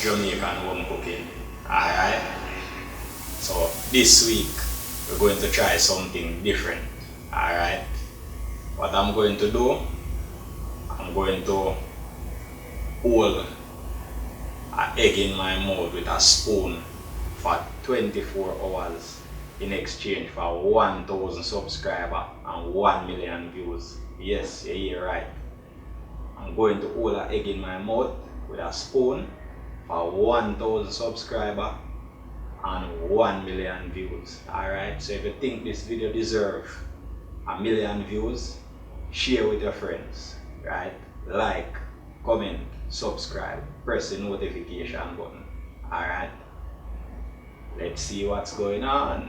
Jamaican home cooking. Alright? So this week we're going to try something different. Alright? What I'm going to do, I'm going to hold an egg in my mouth with a spoon for 24 hours in exchange for 1,000 subscribers and 1 million views. Yes, you hear right. I'm going to hold an egg in my mouth with a spoon for 1,000 subscribers and 1 million views. Alright, so if you think this video deserves 1 million views, share with your friends. Right? Like, comment, subscribe, press the notification button. Alright? Let's see what's going on.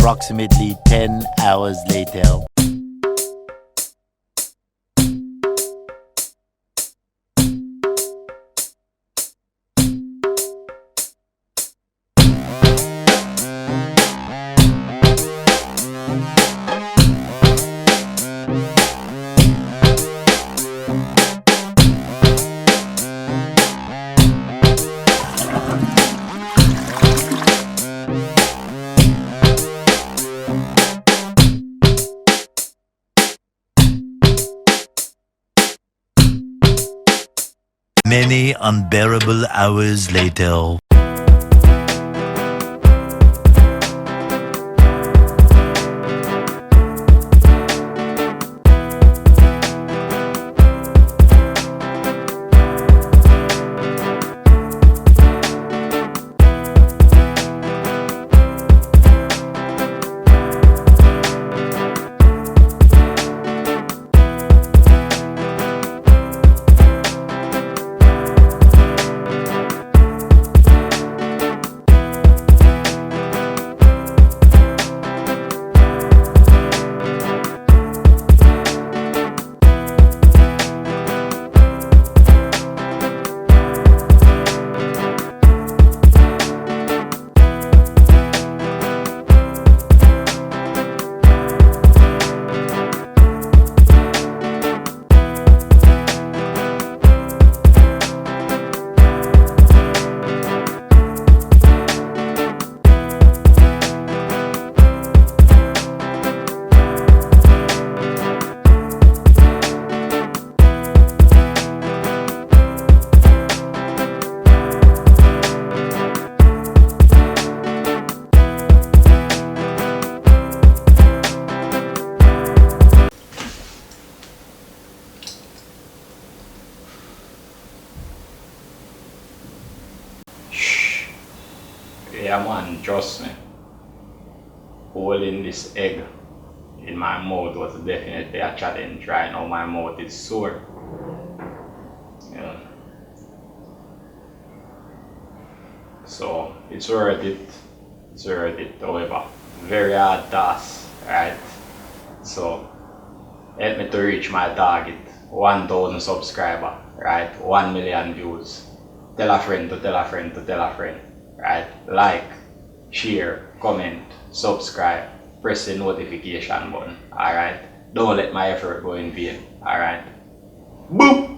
Approximately 10 hours later. Many unbearable hours later. Yeah man, trust me. Holding this egg in my mouth was definitely a challenge. Right now my mouth is sore. Yeah. So it's worth it. It's worth it, however. Very hard task, right? So help me to reach my target. 1,000 subscriber, right? 1 million views. Tell a friend to tell a friend to tell a friend, right? Like, share, comment, subscribe, press the notification button, alright? Don't let my effort go in vain, alright? Boop!